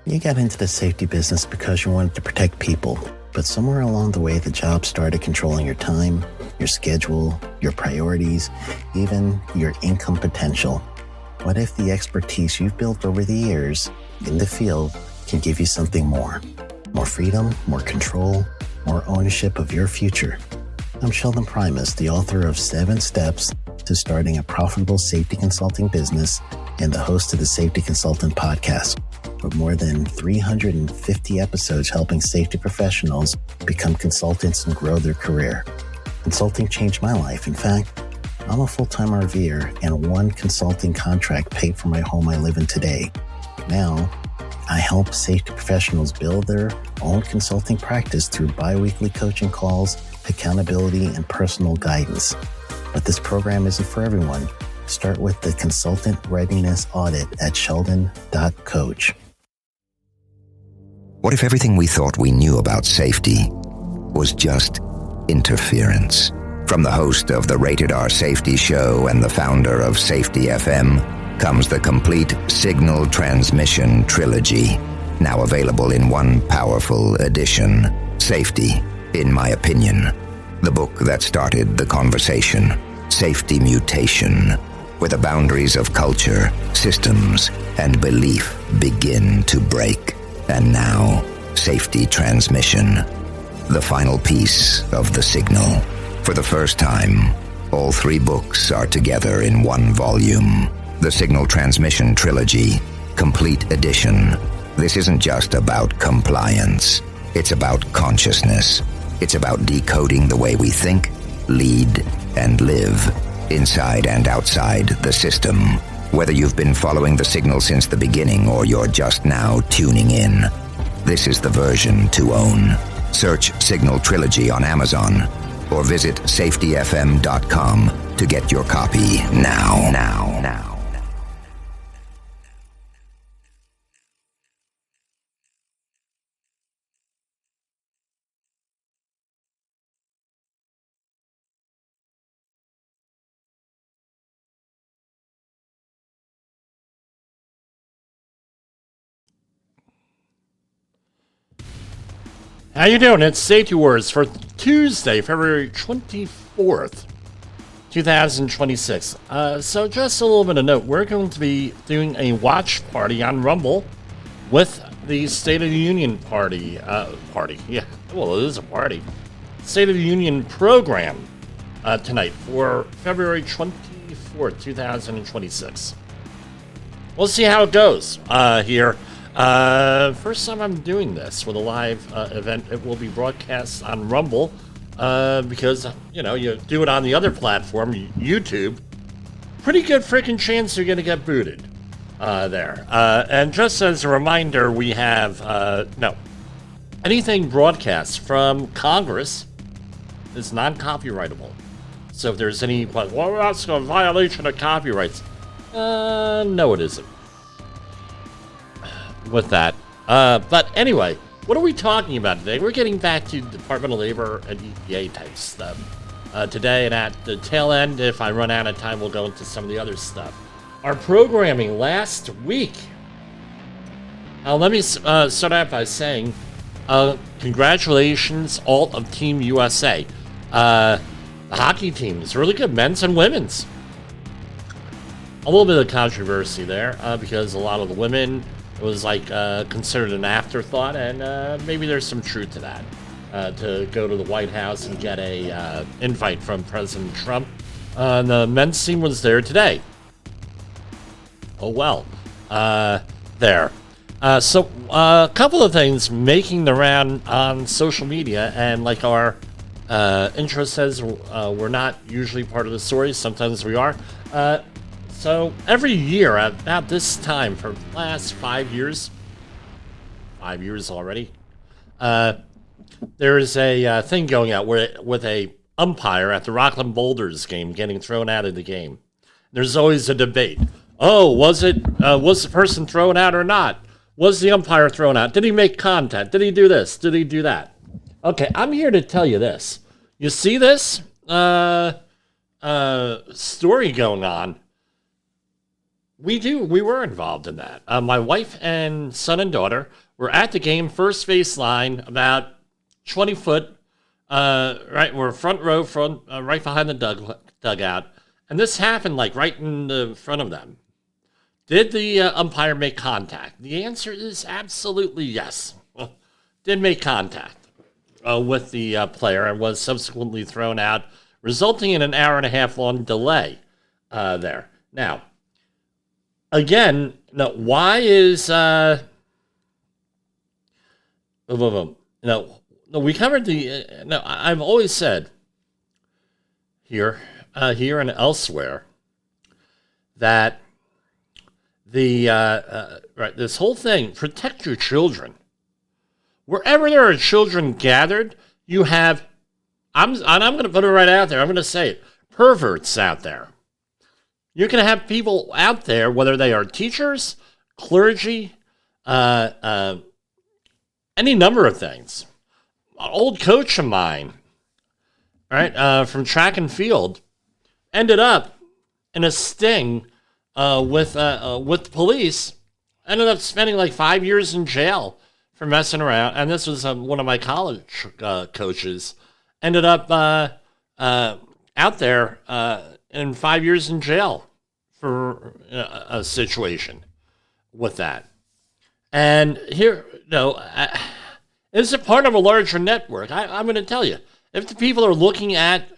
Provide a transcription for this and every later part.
You got into the safety business because you wanted to protect people, but somewhere along the way, the job started controlling your time, your schedule, your priorities, even your income potential. What if the expertise you've built over the years in the field can give you something more? More freedom, more control, more ownership of your future. I'm Sheldon Primus, the author of 7 Steps to Starting a Profitable Safety Consulting Business and the host of the Safety Consultant Podcast, with more than 350 episodes helping safety professionals become consultants and grow their career. Consulting changed my life. In fact, I'm a full-time RVer, and one consulting contract paid for my home I live in today. Now, I help safety professionals build their own consulting practice through bi-weekly coaching calls, accountability, and personal guidance. But this program isn't for everyone. Start with the Consultant Readiness Audit at sheldon.coach. What if everything we thought we knew about safety was just interference? From the host of the Rated R Safety Show and the founder of Safety FM comes the complete Signal Transmission Trilogy, now available in one powerful edition. Safety, in my opinion, the book that started the conversation. Safety Mutation, where the boundaries of culture, systems, and belief begin to break. And now, Safety Transmission, the final piece of the signal. For the first time, all 3 books are together in one volume. The Signal Transmission Trilogy, Complete Edition. This isn't just about compliance. It's about consciousness. It's about decoding the way we think, lead, and live, inside and outside the system. Whether you've been following the signal since the beginning or you're just now tuning in, this is the version to own. Search Signal Trilogy on Amazon or visit safetyfm.com to get your copy now. How you doing? It's Safety Wars for Tuesday, February 24th, 2026. So just a little bit of note, we're going to be doing a watch party on Rumble with the State of the Union party. Yeah, well, it is a party. State of the Union program tonight for February 24th, 2026. We'll see how it goes here. First time I'm doing this with a live event. It will be broadcast on Rumble because, you know, you do it on the other platform, YouTube. Pretty good freaking chance you're going to get booted there. And just as a reminder, we have, anything broadcast from Congress is non-copyrightable. So if there's any, well, that's a violation of copyrights. No, it isn't. With that. But anyway, what are we talking about today? We're getting back to Department of Labor and EPA type stuff today, and at the tail end, if I run out of time, we'll go into some of the other stuff. Our programming last week. Let me start out by saying congratulations, all of Team USA. The hockey team is really good, men's and women's. A little bit of controversy there because a lot of the women, it was like considered an afterthought, and maybe there's some truth to that. To go to the White House and get a invite from President Trump. The men's team was there today. Oh well, there. So a couple of things making the round on social media, and like our intro says, we're not usually part of the story. Sometimes we are. So every year at about this time for the last 5 years already, there is a thing going out with a umpire at the Rockland Boulders game getting thrown out of the game. There's always a debate. Oh, was the person thrown out or not? Was the umpire thrown out? Did he make contact? Did he do this? Did he do that? Okay, I'm here to tell you this. You see this story going on? We were involved in that. My wife and son and daughter were at the game, first base line, about 20 foot, right, we're front row, right behind the dugout. And this happened like right in the front of them. Did the umpire make contact? The answer is absolutely yes. Did make contact with the player and was subsequently thrown out, resulting in an hour and a half long delay there. Now, again, why is we covered the. I've always said here and elsewhere that the right, this whole thing, protect your children. Wherever there are children gathered, you have. I'm going to put it right out there. I'm going to say it. Perverts out there. You're going to have people out there, whether they are teachers, clergy, any number of things. An old coach of mine, right, from track and field, ended up in a sting with the police. Ended up spending like 5 years in jail for messing around. And this was one of my college coaches. Ended up out there in 5 years in jail for a situation with that. And here, it's a part of a larger network. I'm going to tell you, if the people are looking at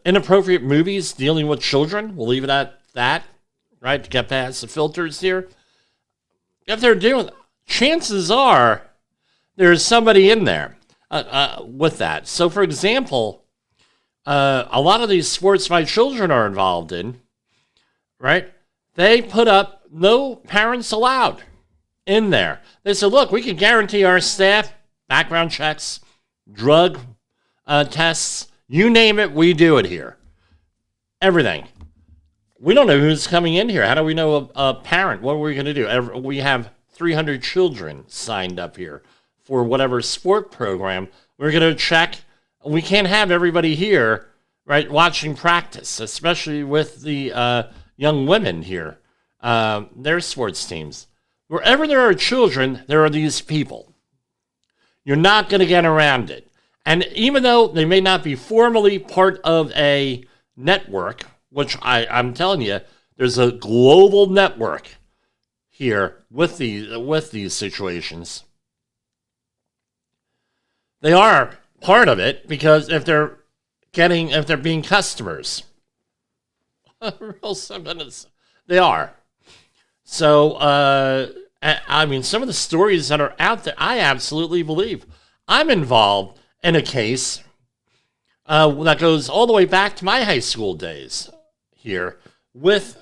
inappropriate movies dealing with children, we'll leave it at that, right, to get past the filters here. If they're doing, chances are there's somebody in there with that. So, for example, a lot of these sports my children are involved in, right, they put up no parents allowed in there. They said, look, we can guarantee our staff background checks, drug tests, you name it, we do it here. Everything. We don't know who's coming in here. How do we know a parent? What are we going to do? We have 300 children signed up here for whatever sport program. We're going to check. We can't have everybody here, right, watching practice, especially with the young women here, their sports teams. Wherever there are children, there are these people. You're not going to get around it. And even though they may not be formally part of a network, which I'm telling you, there's a global network here with these situations. They are part of it because if they're being customers, they are. So, I mean, some of the stories that are out there, I absolutely believe. I'm involved in a case that goes all the way back to my high school days here with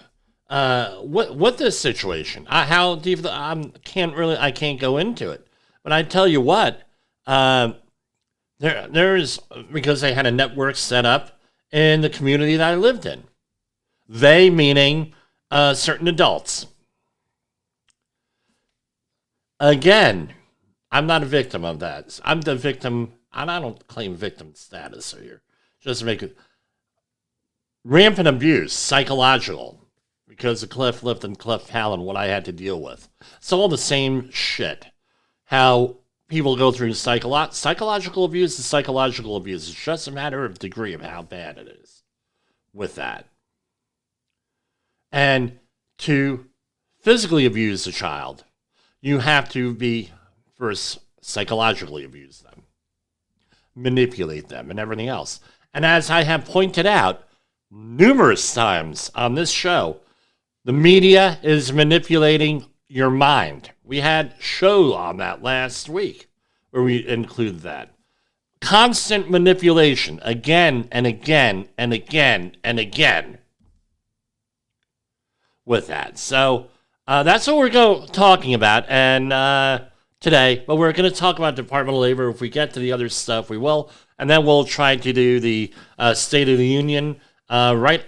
this situation. How deep I can't go into it, but I tell you what, there's because they had a network set up in the community that I lived in. They meaning certain adults. Again, I'm not a victim of that. I'm the victim, and I don't claim victim status here. Just to make it rampant abuse, psychological, because of Cliff Lift and Cliff Palin, what I had to deal with. It's all the same shit. How people go through psychological abuse is psychological abuse. It's just a matter of degree of how bad it is with that. And to physically abuse a child, you have to be first psychologically abuse them, manipulate them, and everything else. And as I have pointed out numerous times on this show, the media is manipulating your mind. We had a show on that last week where we included that. Constant manipulation, again and again and again and again with that. So that's what we're talking about and today. But we're going to talk about Department of Labor. If we get to the other stuff, we will. And then we'll try to do the State of the Union right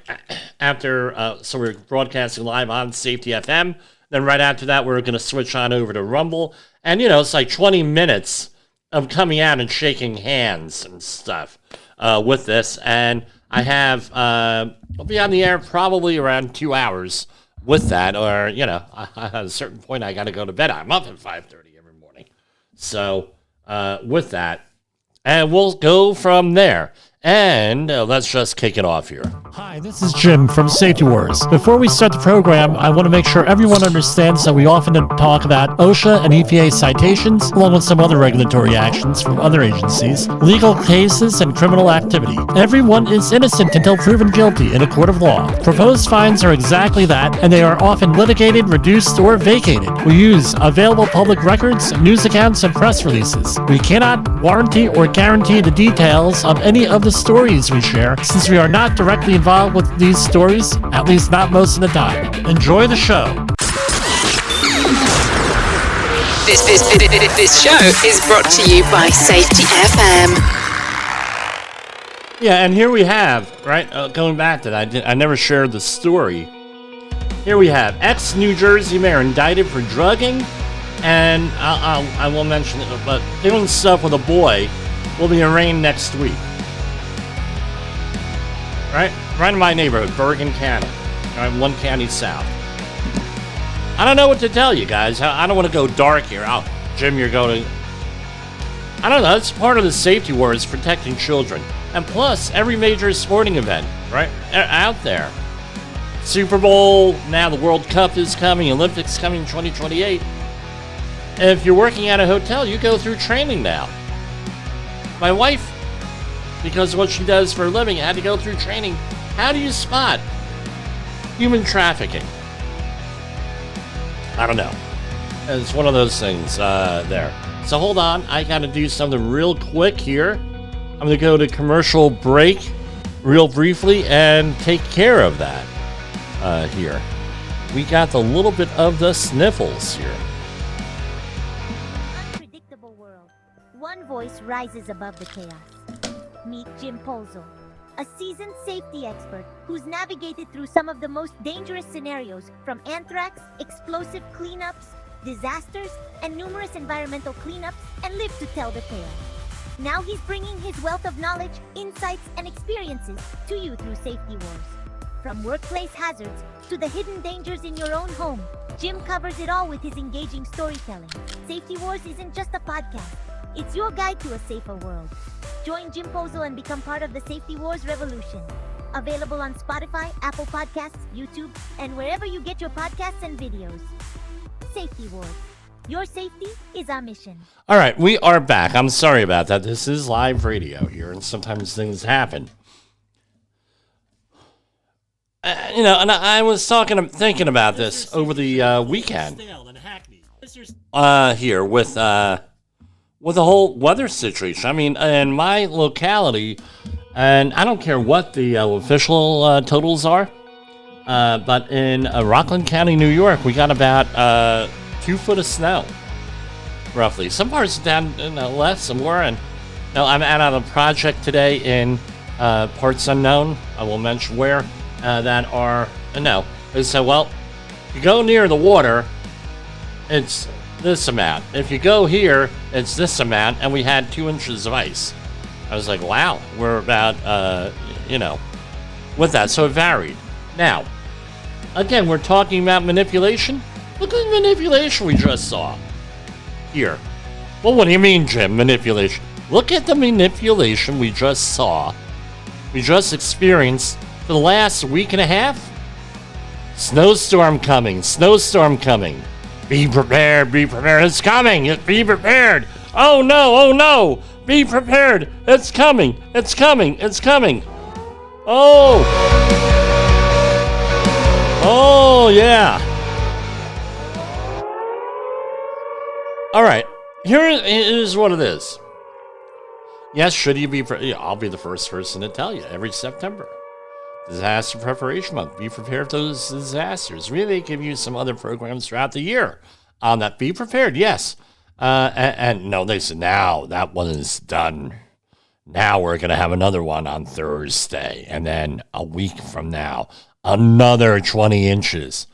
after. So we're broadcasting live on Safety FM. Then right after that, we're going to switch on over to Rumble. And, it's like 20 minutes of coming out and shaking hands and stuff with this. And I have, I'll be on the air probably around 2 hours with that, or, at a certain point, I got to go to bed. I'm up at 5:30 every morning. So with that, and we'll go from there. And let's just kick it off here. Hi, this is Jim from Safety Wars. Before we start the program, I want to make sure everyone understands that we often talk about OSHA and EPA citations, along with some other regulatory actions from other agencies, legal cases, and criminal activity. Everyone is innocent until proven guilty in a court of law. Proposed fines are exactly that, and they are often litigated, reduced, or vacated. We use available public records, news accounts, and press releases. We cannot warranty or guarantee the details of any of the stories we share, since we are not directly involved with these stories, at least not most of the time. Enjoy the show. This show is brought to you by Safety FM. Yeah, and here we have, right, going back to that, I never shared the story. Here we have ex-New Jersey mayor indicted for drugging, and I will mention it, but doing stuff with a boy will be arraigned next week. Right in my neighborhood, Bergen County. One county south. I don't know what to tell you guys. I don't want to go dark here. Oh, Jim, you're going to... I don't know. It's part of the safety war is protecting children. And plus, every major sporting event, right, out there. Super Bowl, now the World Cup is coming, Olympics coming in 2028. And if you're working at a hotel, you go through training now. My wife, because of what she does for a living, had to go through training. How do you spot human trafficking? I don't know. It's one of those things there. So hold on. I got to do something real quick here. I'm going to go to commercial break real briefly and take care of that here. We got a little bit of the sniffles here. Unpredictable world. One voice rises above the chaos. Meet Jim Polzo, a seasoned safety expert who's navigated through some of the most dangerous scenarios, from anthrax, explosive cleanups, disasters, and numerous environmental cleanups, and lived to tell the tale. Now he's bringing his wealth of knowledge, insights, and experiences to you through Safety Wars. From workplace hazards to the hidden dangers in your own home, Jim covers it all with his engaging storytelling. Safety Wars isn't just a podcast. It's your guide to a safer world. Join Jim Polzo and become part of the Safety Wars revolution. Available on Spotify, Apple Podcasts, YouTube, and wherever you get your podcasts and videos. Safety Wars. Your safety is our mission. All right, we are back. I'm sorry about that. This is live radio here, and sometimes things happen. And I was thinking about this over the weekend. Here with the whole weather situation. I mean, in my locality, and I don't care what the official totals are, but in Rockland County, New York, we got about 2 foot of snow, roughly. Some parts down less, some more. And I'm out on a project today in parts unknown. I will mention where that are. They said, well, if you go near the water, it's this amount. If you go here, it's this amount, and we had 2 inches of ice. I was like, wow, we're about, with that. So it varied. Now, again, we're talking about manipulation. Look at the manipulation we just saw here. Well, what do you mean, Jim, manipulation? Look at the manipulation we just saw. We just experienced for the last week and a half. Snowstorm coming. Be prepared, it's coming, be prepared. Oh no, be prepared, it's coming. Oh yeah. All right, here is what it is. Yes, should you be, I'll be the first person to tell you every September. Disaster Preparation Month. Be prepared for those disasters. Really give you some other programs throughout the year on that. Be prepared, yes. And no, they said, now that one is done. Now we're going to have another one on Thursday. And then a week from now, another 20 inches.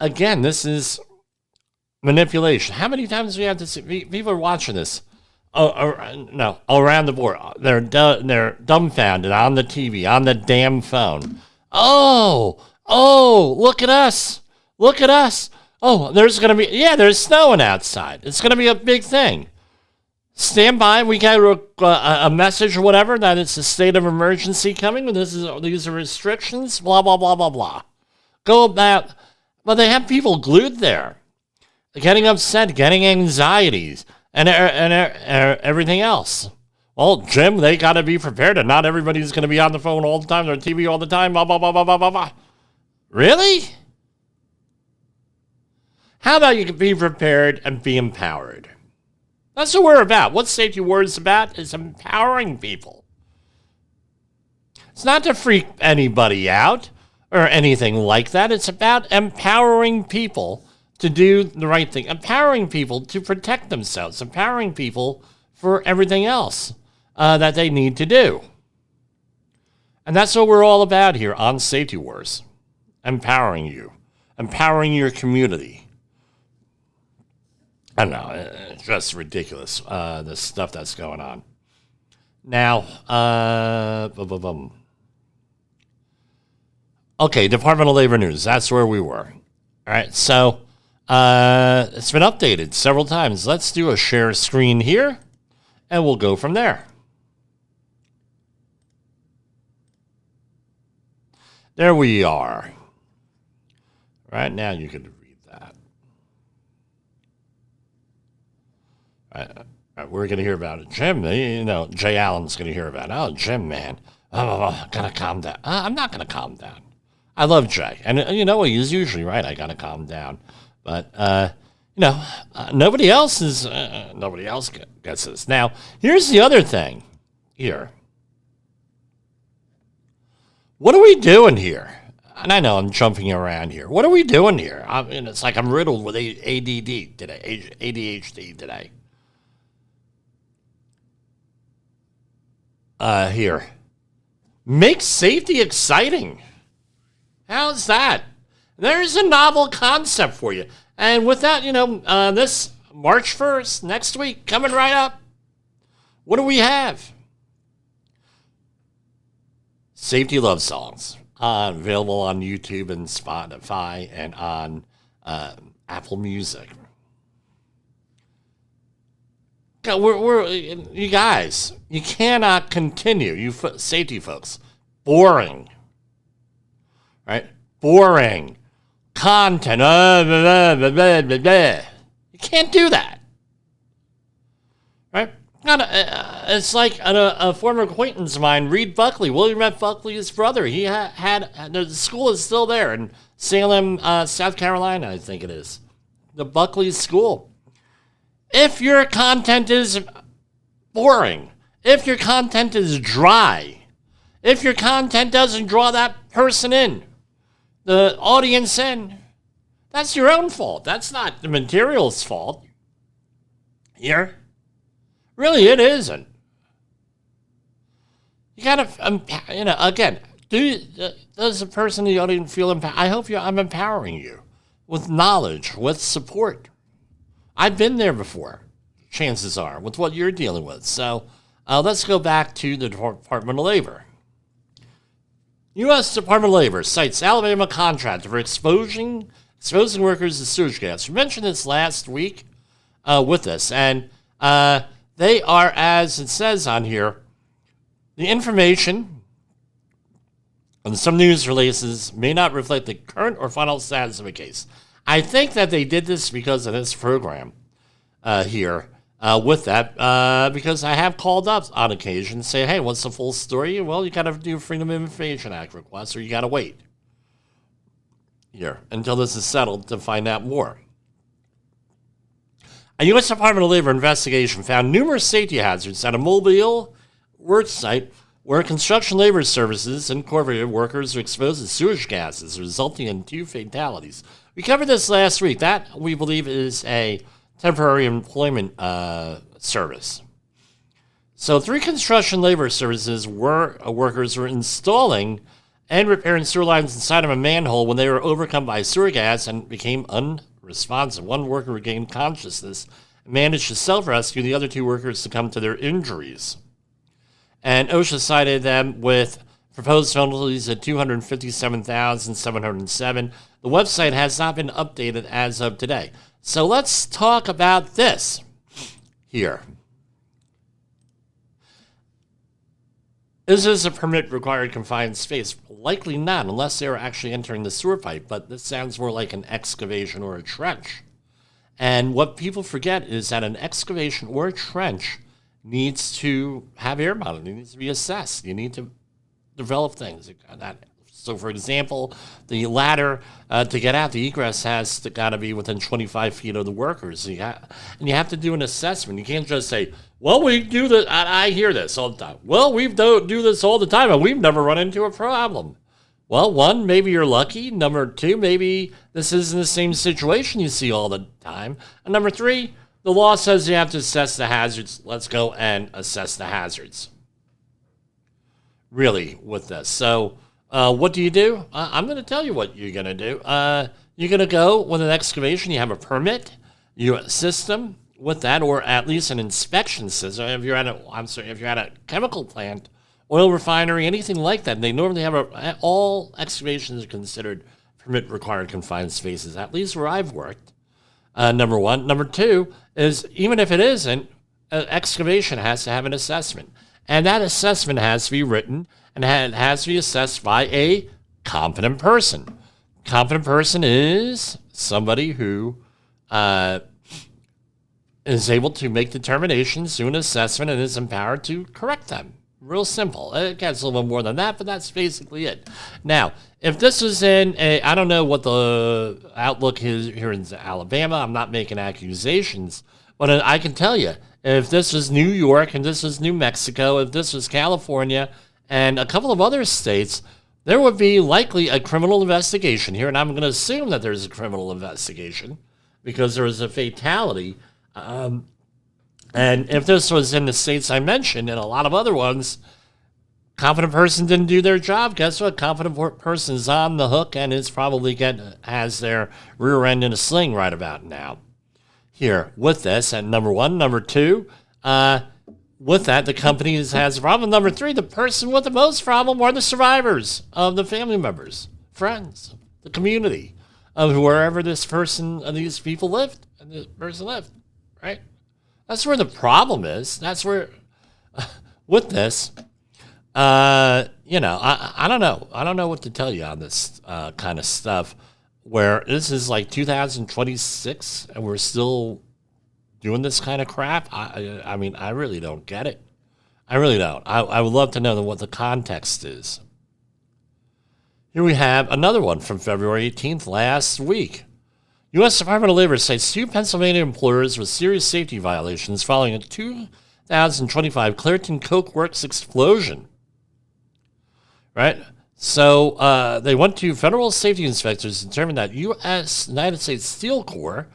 Again, this is manipulation. How many times do we have to see? People are watching this. Around the board. They're dumbfounded on the TV, on the damn phone. Oh, Oh, look at us. Look at us. Oh, there's snowing outside. It's going to be a big thing. Stand by. We got a message or whatever that it's a state of emergency coming. These are restrictions. Blah, blah, blah, blah, blah. Go about. But they have people glued there, getting upset, getting anxieties, and everything else. Well, Jim, they got to be prepared, and not everybody's going to be on the phone all the time, or TV all the time, blah, blah, blah, blah, blah, blah, blah. Really? How about you be prepared and be empowered? That's what we're about. What Safety Wars is about is empowering people. It's not to freak anybody out or anything like that. It's about empowering people to do the right thing, empowering people to protect themselves, empowering people for everything else that they need to do. And that's what we're all about here on Safety Wars. Empowering you, empowering your community. I don't know, it's just ridiculous, the stuff that's going on. Now, okay, Department of Labor news, that's where we were. All right, so it's been updated several times. Let's do a share screen here, and we'll go from there. There we are. Right now, you can read that. We're going to hear about it. Jim, Jay Allen's going to hear about it. Oh, Jim, man. Gotta calm down. I'm not going to calm down. I love Jay. And he's usually right. I got to calm down. But, nobody else gets this. Now, here's the other thing here. What are we doing here? And I know I'm jumping around here. What are we doing here? It's like I'm riddled with ADD today, ADHD today. Here. Make safety exciting. How's that? There's a novel concept for you. And with that, this March 1st, next week, coming right up, what do we have? Safety love songs. Available on YouTube and Spotify and on Apple Music. You guys, you cannot continue. You safety folks, boring, right? Boring content. You can't do that, right? It's like a former acquaintance of mine, Reed Buckley, William F. Buckley's brother. He had the school is still there in Salem, South Carolina, I think it is. The Buckley School. If your content is boring, if your content is dry, if your content doesn't draw that person in, the audience in, that's your own fault. That's not the material's fault. Here. Really, it isn't. You gotta, again, does the person in the audience feel empowered? I hope I'm empowering you with knowledge, with support. I've been there before, chances are, with what you're dealing with. So let's go back to the Department of Labor. U.S. Department of Labor cites Alabama contractor for exposing workers to sewage gas. We mentioned this last week with us, and they are, as it says on here, the information on some news releases may not reflect the current or final status of a case. I think that they did this because of this program here with that, because I have called up on occasion and say, hey, what's the full story? Well, you got to do a Freedom of Information Act request, or you got to wait here until this is settled to find out more. A U.S. Department of Labor investigation found numerous safety hazards at a Mobile work site where Construction Labor Services Incorporated workers were exposed to sewage gases, resulting in 2 fatalities. We covered this last week. That, we believe, is a temporary employment service. So 3 Construction Labor Services workers were installing and repairing sewer lines inside of a manhole when they were overcome by sewer gas and became unresponsive. One worker regained consciousness and managed to self-rescue. The other 2 workers succumbed to their injuries. And OSHA cited them with Proposed penalties at $257,707. The website has not been updated as of today. So let's talk about this here. Is this a permit required confined space? Likely not, unless they are actually entering the sewer pipe, but this sounds more like an excavation or a trench. And what people forget is that an excavation or a trench needs to have air monitoring. It needs to be assessed. You need to develop things. So, for example, the ladder to get out, the egress has got to be within 25 feet of the workers. And you have to do an assessment. You can't just say, well, we do this. I hear this all the time. Well, we do this all the time, and we've never run into a problem. Well, one, maybe you're lucky. Number two, maybe this isn't the same situation you see all the time. And number three, the law says you have to assess the hazards. Let's go and assess the hazards. Really, with this. So, what do you do? I'm going to tell you what you're going to do. You're going to go with an excavation. You have a permit, your system with that, or at least an inspection system. If you're at a chemical plant, oil refinery, anything like that, they normally have all excavations are considered permit required confined spaces. At least where I've worked. Number one. Number two is even if it isn't, excavation has to have an assessment. And that assessment has to be written and it has to be assessed by a competent person. Competent person is somebody who is able to make determinations, do an assessment, and is empowered to correct them. Real simple. It gets a little bit more than that, but that's basically it. Now, if this was in I don't know what the outlook is here in Alabama. I'm not making accusations, but I can tell you, if this was New York and this was New Mexico, if this was California and a couple of other states, there would be likely a criminal investigation here. And I'm going to assume that there's a criminal investigation because there was a fatality. And if this was in the states I mentioned and a lot of other ones, competent person didn't do their job. Guess what? Competent person is on the hook and is probably has their rear end in a sling right about now. Here with this, and number one, number two, with that, the company has a problem. Number three, the person with the most problem are the survivors of the family members, friends, the community of wherever this person, these people lived, and this person lived, right? That's where the problem is. That's where, with this, I don't know. I don't know what to tell you on this kind of stuff. Where this is like 2026 and we're still doing this kind of crap. I mean, I really don't get it. I really don't. I would love to know what the context is. Here we have another one from February 18th last week. U.S. Department of Labor cites two Pennsylvania employers with serious safety violations following a 2025 Clairton Coke Works explosion. Right? So they went to federal safety inspectors and determined that United States Steel Corps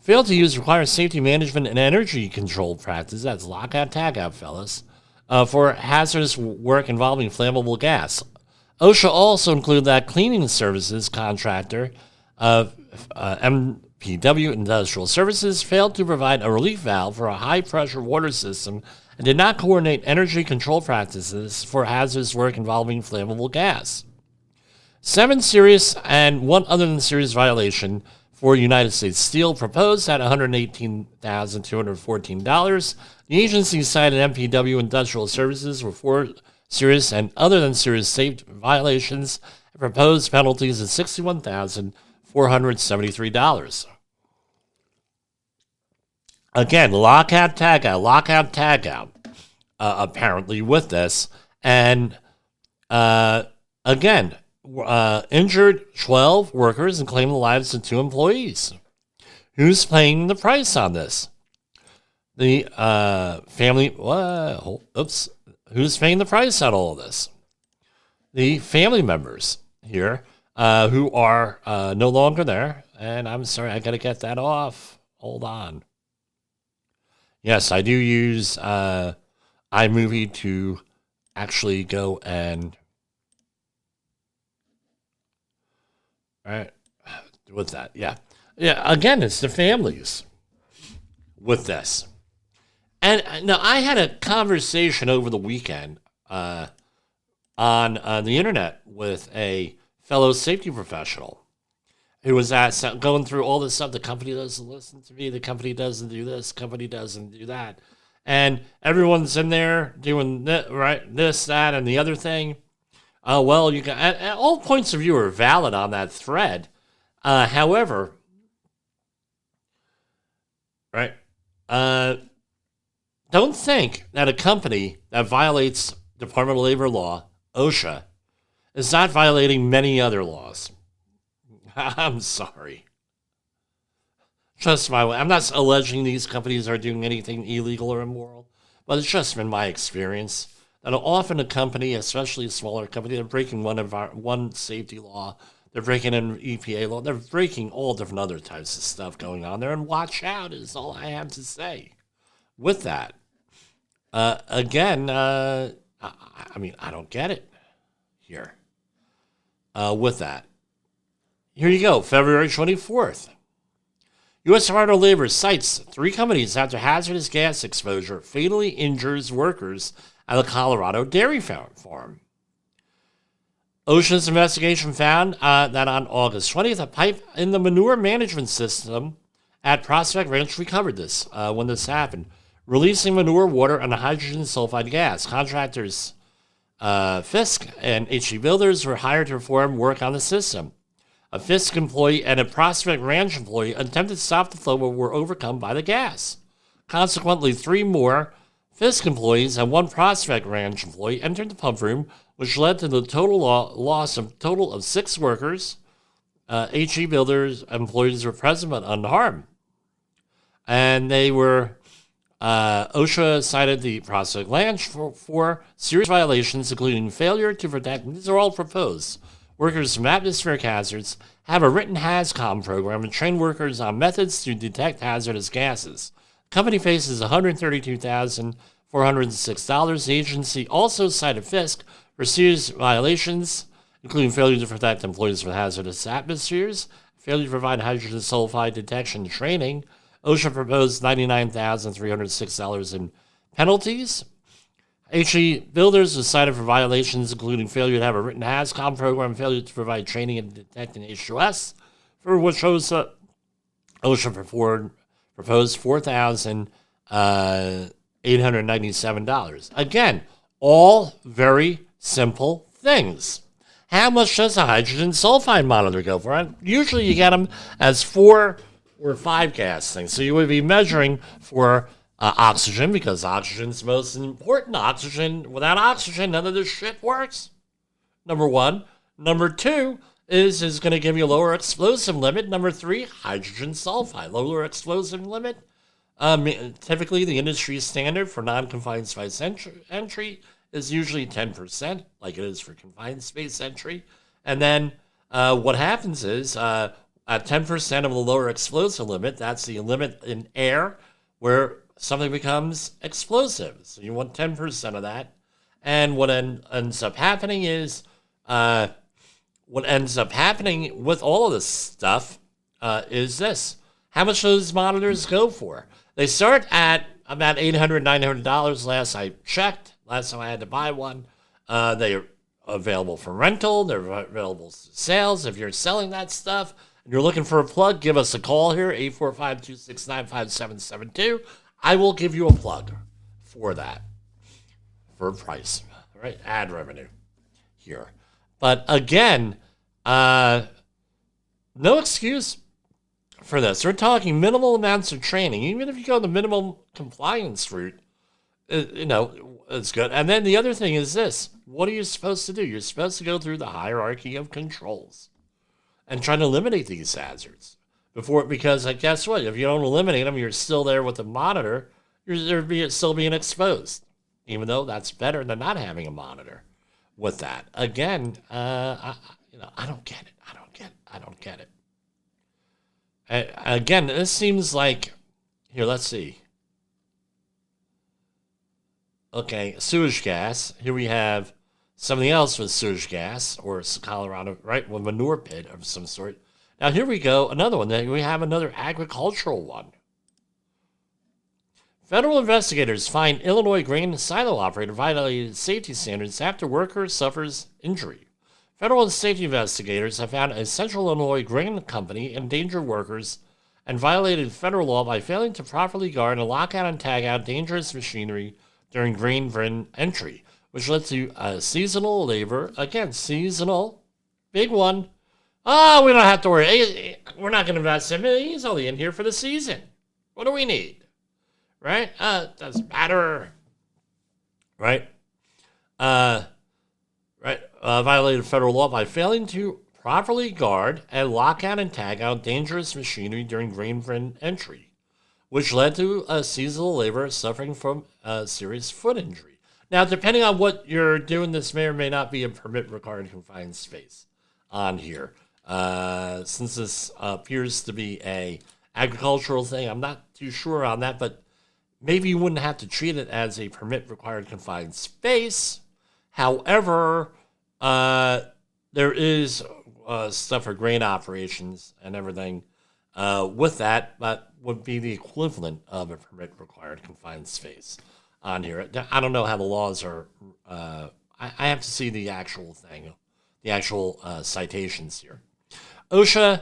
failed to use required safety management and energy control practices, that's lockout, tagout, fellas, for hazardous work involving flammable gas. OSHA also included that cleaning services contractor of MPW Industrial Services failed to provide a relief valve for a high-pressure water system and did not coordinate energy control practices for hazardous work involving flammable gas. 7 serious and 1 other than serious violation for United States Steel proposed at $118,214. The agency cited MPW Industrial Services for 4 serious and other than serious safety violations and proposed penalties of $61,473. Again, lockout, tagout, apparently with this. And again, injured 12 workers and claimed the lives of 2 employees. Who's paying the price on this? The family, who's paying the price on all of this? The family members here who are no longer there. And I'm sorry, I got to get that off. Hold on. Yes, I do use iMovie to actually go and with that. Yeah. Again, it's the families with this. And now I had a conversation over the weekend on the internet with a fellow safety professional who was going through all this stuff. The company doesn't listen to me. The company doesn't do this. Company doesn't do that. And everyone's in there doing this, that, and the other thing. Well, you can. And all points of view are valid on that thread. However, right? Don't think that a company that violates Department of Labor law, OSHA, is not violating many other laws. I'm sorry. Just my way. I'm not alleging these companies are doing anything illegal or immoral, but it's just been my experience that often a company, especially a smaller company, they're breaking one safety law, they're breaking an EPA law, they're breaking all different other types of stuff going on there, and watch out is all I have to say. With that, again, I mean, I don't get it here. With that, here you go, February 24th. U.S. Department of Labor cites 3 companies after hazardous gas exposure fatally injures workers at a Colorado dairy farm. OSHA's investigation found that on August 20th, a pipe in the manure management system at Prospect Ranch recovered this when this happened, releasing manure, water, and hydrogen sulfide gas. Contractors Fisk and HE Builders were hired to perform work on the system. A Fisk employee and a Prospect Ranch employee attempted to stop the flow but were overcome by the gas. Consequently, 3 more Fisk employees and 1 Prospect Ranch employee entered the pump room, which led to the total loss of 6 workers. HE Builders employees were present but unharmed. And they were, OSHA cited the Prospect Ranch for serious violations, including failure to protect, these are all proposed, workers from atmospheric hazards, have a written HAZCOM program, and train workers on methods to detect hazardous gases. The company faces $132,406. The agency also cited Fisk for serious violations, including failure to protect employees from hazardous atmospheres, failure to provide hydrogen sulfide detection training. OSHA proposed $99,306 in penalties. HE Builders was cited for violations including failure to have a written HAZCOM program, failure to provide training in detecting H2S, for which OSHA proposed $4,897. Again, all very simple things. How much does a hydrogen sulfide monitor go for? Usually you get them as 4 or 5 gas things. So you would be measuring for oxygen, because oxygen's the most important. Oxygen, without oxygen, none of this shit works. Number 1. Number 2 is going to give you a lower explosive limit. Number 3, hydrogen sulfide, lower explosive limit. Typically, the industry standard for non-confined space entry is usually 10%, like it is for confined space entry. And then what happens is, at 10% of the lower explosive limit, that's the limit in air where something becomes explosive. So you want 10% of that. And what ends up happening is, what ends up happening with all of this stuff is this. How much do those monitors go for? They start at about $800, $900 last I checked. Last time I had to buy one. They are available for rental. They're available for sales. If you're selling that stuff and you're looking for a plug, give us a call here, 845-269-5772. I will give you a plug for that, for a price, right? Ad revenue here. But again, no excuse for this. We're talking minimal amounts of training. Even if you go the minimum compliance route, it's good. And then the other thing is this. What are you supposed to do? You're supposed to go through the hierarchy of controls and try to eliminate these hazards because guess what? If you don't eliminate them, you're still there with the monitor. You're still being exposed, even though that's better than not having a monitor with that. Again, I don't get it. I don't get it. Again, this seems like, here, let's see. Okay, sewage gas. Here we have something else with sewage gas, or Colorado, right, with manure pit of some sort. Now, here we go, another one. Then we have another agricultural one. Federal investigators find Illinois grain silo operator violated safety standards after worker suffers injury. Federal safety investigators have found a Central Illinois grain company endangered workers and violated federal law by failing to properly guard and lock out and tag out dangerous machinery during grain bin entry, which led to seasonal labor. Again, seasonal, big one. Oh, we don't have to worry. We're not going to invest him. He's only in here for the season. What do we need? Right? Doesn't matter. Right? Violated federal law by failing to properly guard and lock out and tag out dangerous machinery during grain bin entry, which led to seasonal labor suffering from serious foot injury. Now, depending on what you're doing, this may or may not be a permit required confined space on here. Since this appears to be a agricultural thing, I'm not too sure on that, but maybe you wouldn't have to treat it as a permit required confined space. However, there is stuff for grain operations and everything with that, but would be the equivalent of a permit required confined space on here. I don't know how the laws are. I have to see the actual thing, the actual citations here. OSHA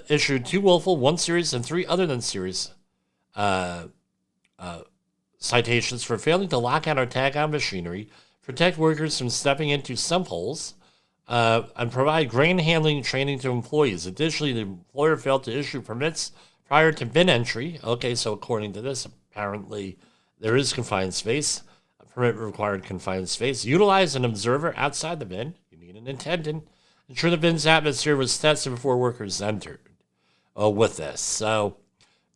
issued 2 willful, 1 serious, and 3 other than serious citations for failing to lock out or tag out machinery, protect workers from stepping into sump holes, and provide grain handling training to employees. Additionally, the employer failed to issue permits prior to bin entry. Okay, so according to this, apparently there is confined space, a permit required confined space. Utilize an observer outside the bin. You need an attendant. Ensure the bin's atmosphere was tested before workers entered with this. So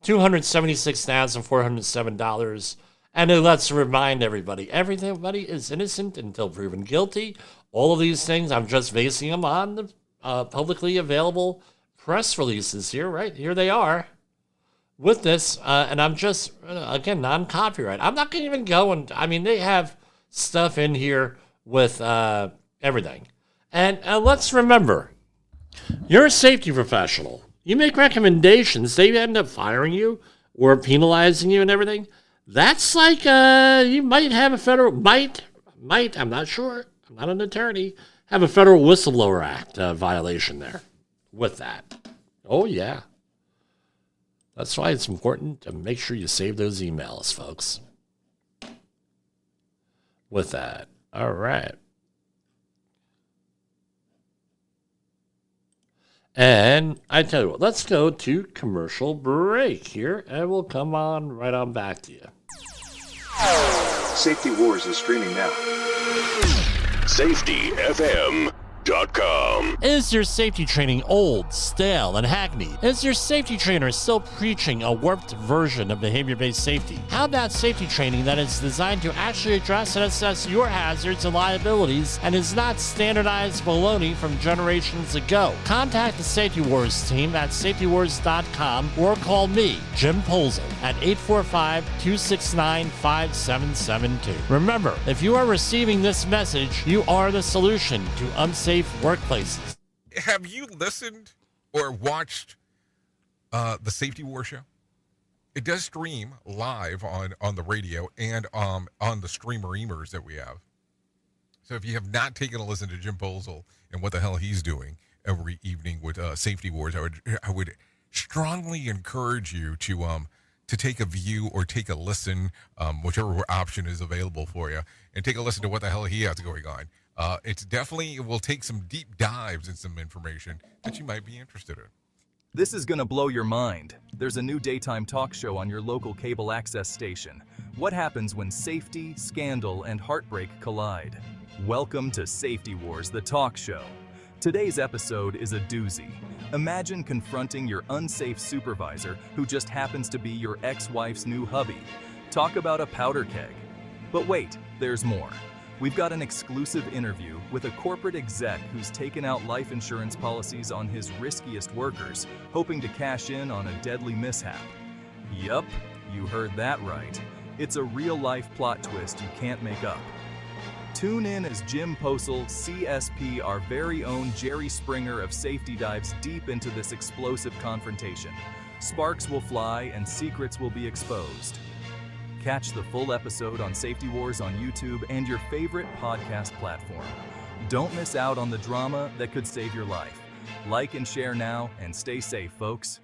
$276,407. And let's remind everybody, everybody is innocent until proven guilty. All of these things, I'm just basing them on the publicly available press releases here, right? Here they are with this. And I'm just, again, non-copyright. I'm not going to even go and, they have stuff in here with everything. And let's remember, you're a safety professional. You make recommendations. They end up firing you or penalizing you and everything. That's like you might have a federal, I'm not sure, I'm not an attorney, have a Federal Whistleblower Act violation there with that. Oh, yeah. That's why it's important to make sure you save those emails, folks. With that. All right. And I tell you what, let's go to commercial break here, and we'll come on right on back to you. Safety Wars is streaming now. SafetyFM.com. Is your safety training old, stale, and hackneyed? Is your safety trainer still preaching a warped version of behavior-based safety? How about safety training that is designed to actually address and assess your hazards and liabilities and is not standardized baloney from generations ago? Contact the Safety Wars team at safetywars.com or call me, Jim Polzo, at 845-269-5772. Remember, if you are receiving this message, you are the solution to unsafe workplaces. Have you listened or watched the Safety War Show? It does stream live on the radio and on the streamer-emers that we have. So if you have not taken a listen to Jim Polzel and what the hell he's doing every evening with Safety Wars, I would strongly encourage you to take a view or take a listen, whichever option is available for you, and take a listen to what the hell he has going on. It will take some deep dives in some information that you might be interested in. This is gonna blow your mind. There's a new daytime talk show on your local cable access station. What happens when safety, scandal, and heartbreak collide? Welcome to Safety Wars, the talk show. Today's episode is a doozy. Imagine confronting your unsafe supervisor who just happens to be your ex-wife's new hubby. Talk about a powder keg. But wait, there's more. We've got an exclusive interview with a corporate exec who's taken out life insurance policies on his riskiest workers, hoping to cash in on a deadly mishap. Yup, you heard that right. It's a real-life plot twist you can't make up. Tune in as Jim Posel, CSP, our very own Jerry Springer of Safety, dives deep into this explosive confrontation. Sparks will fly and secrets will be exposed. Catch the full episode on Safety Wars on YouTube and your favorite podcast platform. Don't miss out on the drama that could save your life. Like and share now, and stay safe, folks.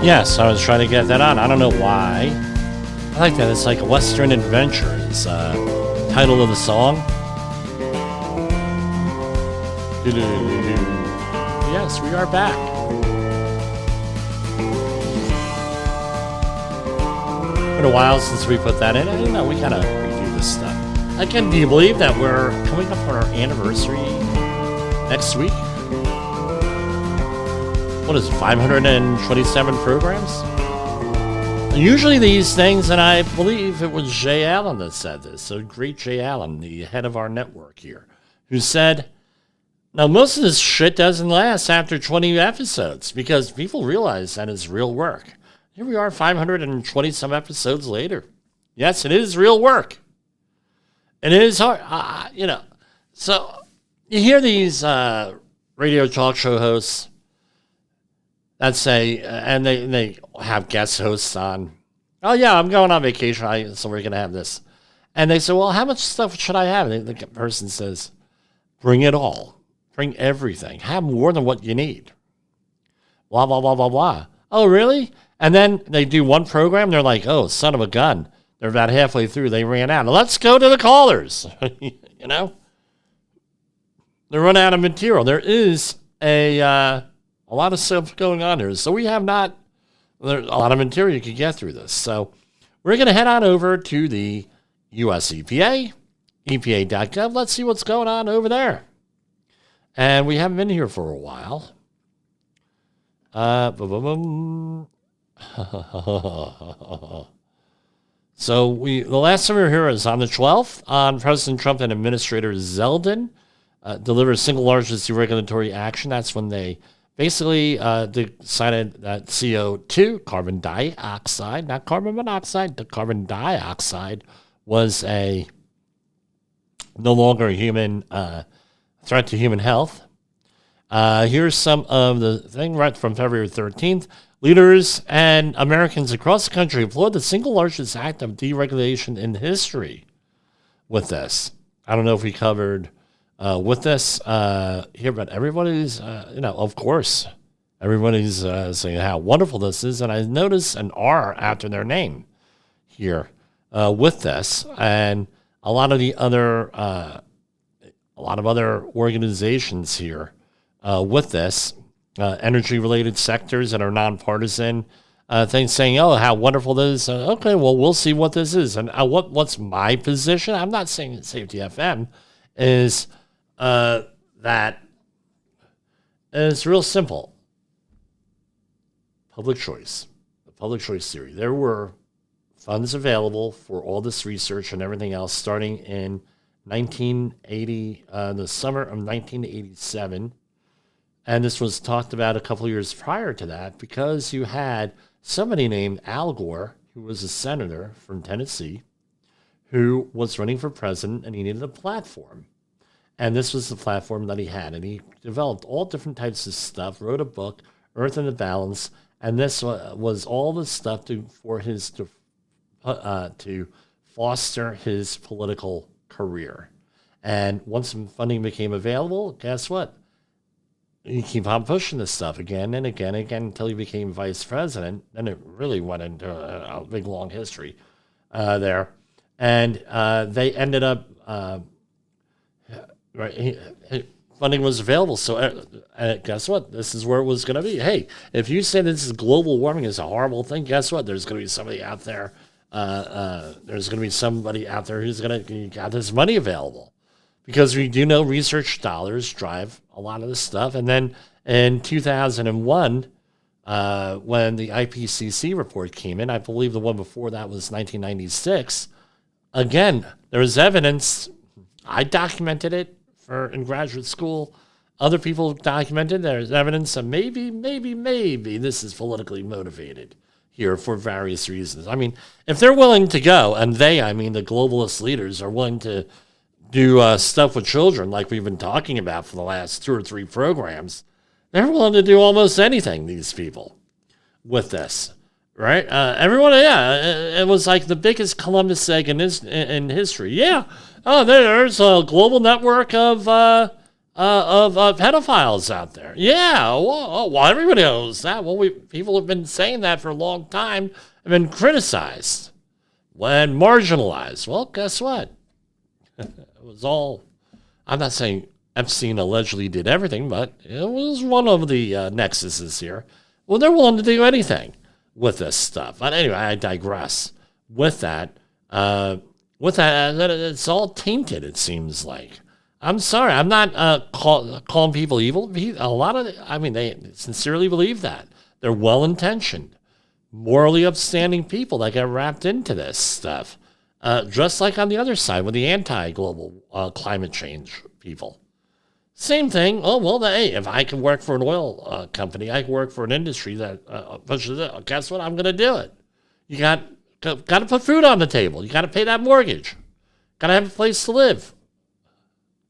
Yes, I was trying to get that on. I don't know why. I like that. It's like a Western Adventure is title of the song. Yes, we are back. Been a while since we put that in. I know we gotta redo this stuff. Again, do you believe that we're coming up on our anniversary next week? What is it, 527 programs? Usually these things, and I believe it was Jay Allen that said this, so great Jay Allen, the head of our network here, who said, now most of this shit doesn't last after 20 episodes because people realize that it's real work. Here we are 520 some episodes later. Yes, it is real work. And it is hard, So you hear these radio talk show hosts that say, and they have guest hosts on, oh yeah, I'm going on vacation, so we're going to have this. And they say, well, how much stuff should I have? And the person says, bring it all. Bring everything. Have more than what you need. Blah, blah, blah, blah, blah. Oh, really? And then they do one program, they're like, oh, son of a gun. They're about halfway through, they ran out. Let's go to the callers. You know? They run out of material. There is a lot of stuff going on here. So we have not, there's a lot of material you can get through this. So we're going to head on over to the US EPA, EPA.gov. Let's see what's going on over there. And we haven't been here for a while. So the last time we were here is on the 12th on President Trump and Administrator Zeldin delivered single largest deregulatory action. That's when they basically decided that CO2, carbon dioxide, not carbon monoxide, the carbon dioxide was no longer a human threat to human health. Here's some of the thing right from February 13th. Leaders and Americans across the country applaud the single largest act of deregulation in history with this. I don't know if we covered with this here, but everybody's, of course, everybody's saying how wonderful this is. And I noticed an R after their name here with this. And a lot of other organizations here with this, energy-related sectors that are nonpartisan, things saying, oh, how wonderful this is. Okay, well, we'll see what this is. And what's my position? I'm not saying that Safety FM is that it's real simple. Public choice, the public choice theory. There were funds available for all this research and everything else starting in 1980, the summer of 1987. And this was talked about a couple of years prior to that because you had somebody named Al Gore, who was a senator from Tennessee, who was running for president and he needed a platform. And this was the platform that he had. And he developed all different types of stuff, wrote a book, Earth in the Balance, and this was all the stuff to foster his political career. And once funding became available, guess what? You keep on pushing this stuff again and again and again until he became vice president. And it really went into a big, long history there. And they ended up, funding was available. So guess what? This is where it was going to be. Hey, if you say this is global warming is a horrible thing, guess what? There's going to be somebody out there. There's going to be somebody out there who's going to got this money available. Because we do know research dollars drive a lot of this stuff. And then in 2001, when the IPCC report came in, I believe the one before that was 1996, again, there was evidence. I documented it in graduate school. Other people documented there's evidence of maybe this is politically motivated here for various reasons. I mean, if they're willing to go, and I mean the globalist leaders are willing to do stuff with children like we've been talking about for the last 2 or 3 programs, they're willing to do almost anything, these people, with this, right? Everyone, it was like the biggest Columbus egg in history. Yeah. Oh, there's a global network of pedophiles out there. Yeah. Well, everybody knows that. Well, people have been saying that for a long time, have been criticized and marginalized. Well, guess what? It was all, I'm not saying Epstein allegedly did everything, but it was one of the nexuses here. Well, they're willing to do anything with this stuff. But anyway, I digress. With that, it's all tainted, it seems like. I'm sorry, I'm not calling people evil. A lot of, they sincerely believe that. They're well-intentioned, morally upstanding people that get wrapped into this stuff. Just like on the other side with the anti-global climate change people. Same thing. Oh, well, hey, if I can work for an oil company, I can work for an industry that pushes it. Guess what? I'm going to do it. You got to put food on the table. You got to pay that mortgage. Got to have a place to live.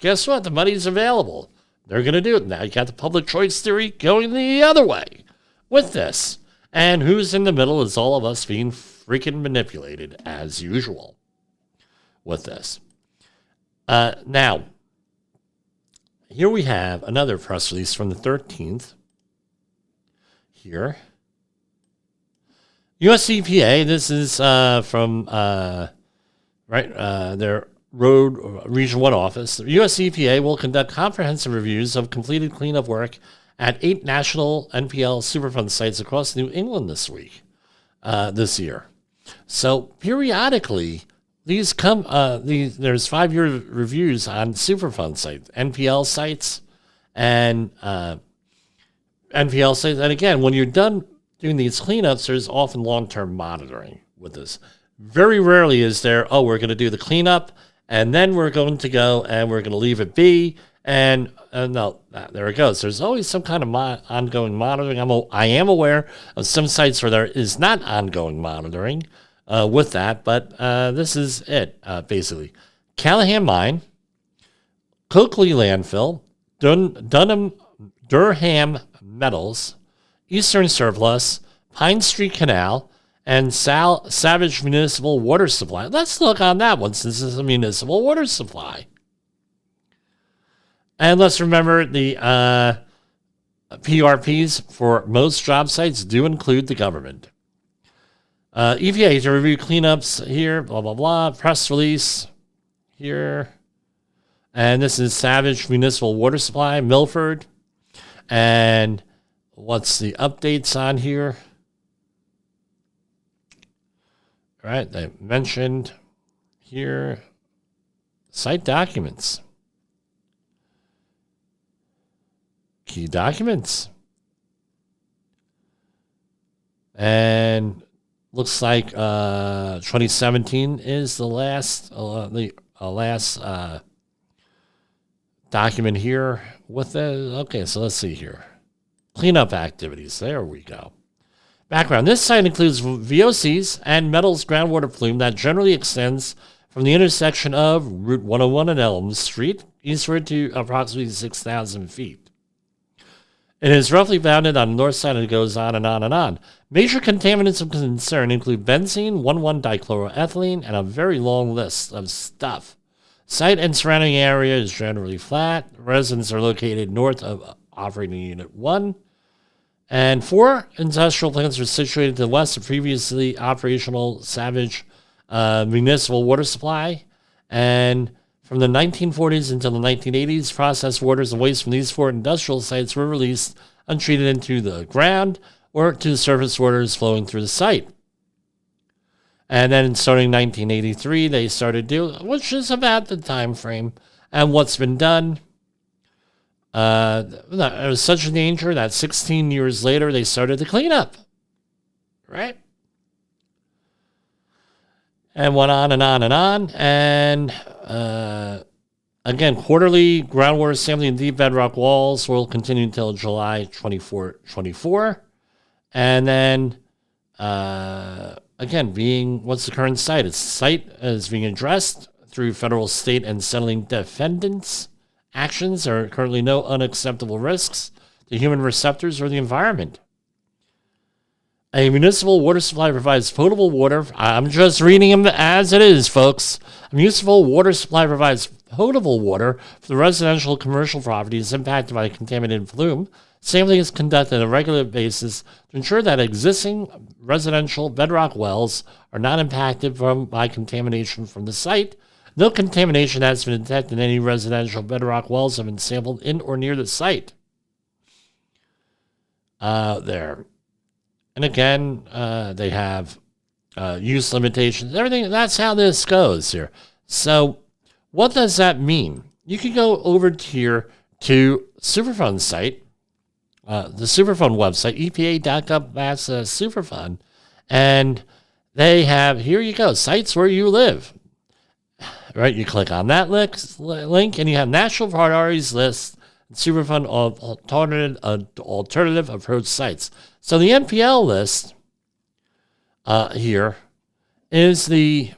Guess what? The money's available. They're going to do it. Now you got the public choice theory going the other way with this. And who's in the middle is all of us being freaking manipulated as usual with this. Now, here we have another press release from the 13th. Here. US EPA, this is from their Road Region 1 office. The US EPA will conduct comprehensive reviews of completed cleanup work at 8 national NPL Superfund sites across New England this year. So periodically, there's 5-year reviews on Superfund sites, NPL sites, and NPL sites. And again, when you're done doing these cleanups, there's often long-term monitoring with this. Very rarely is there, we're going to do the cleanup, and then we're going to go and we're going to leave it be. And no, there it goes. There's always some kind of ongoing monitoring. I am aware of some sites where there is not ongoing monitoring with that, but this is it, basically. Callahan Mine, Coakley Landfill, Durham Metals, Eastern Surplus, Pine Street Canal, and Savage Municipal Water Supply. Let's look on that one since this is a municipal water supply. And let's remember the PRPs for most job sites do include the government. EPA to review cleanups here, blah, blah, blah. Press release here. And this is Savage Municipal Water Supply, Milford. And what's the updates on here? All right, they mentioned here site documents. Key documents. And looks like 2017 is the last document here with it. Okay, so let's see here. Cleanup activities. There we go. Background. This site includes VOCs and metals groundwater plume that generally extends from the intersection of Route 101 and Elm Street eastward to approximately 6,000 feet. It is roughly bounded on the north side and it goes on and on and on. Major contaminants of concern include benzene, 1,1-dichloroethylene, and a very long list of stuff. Site and surrounding area is generally flat. Residents are located north of operating Unit 1. And 4 industrial plants are situated to the west of previously operational Savage Municipal Water Supply. And from the 1940s until the 1980s, processed waters and waste from these 4 industrial sites were released untreated into the ground or to surface waters flowing through the site. And then starting in 1983, they started doing, which is about the time frame, and what's been done. It was such a danger that 16 years later, they started the cleanup. Right? and went on and on and on. And again, quarterly groundwater sampling in deep bedrock walls will continue until July 24. And then, again, what's the current site? Its site is being addressed through federal, state, and settling defendants' actions. There are currently no unacceptable risks to human receptors or the environment. A municipal water supply provides potable water. I'm just reading them as it is, folks. A municipal water supply provides potable water for the residential commercial properties impacted by contaminated plume. Sampling is conducted on a regular basis to ensure that existing residential bedrock wells are not impacted by contamination from the site. No contamination has been detected in any residential bedrock wells have been sampled in or near the site. There. And again, they have use limitations, everything. That's how this goes here. So what does that mean? You can go over here to Superfund site, the Superfund website, epa.gov/Superfund, and they have, here you go, sites where you live. Right, you click on that link, and you have national priorities list, Superfund alternative approach sites. So the NPL list here is the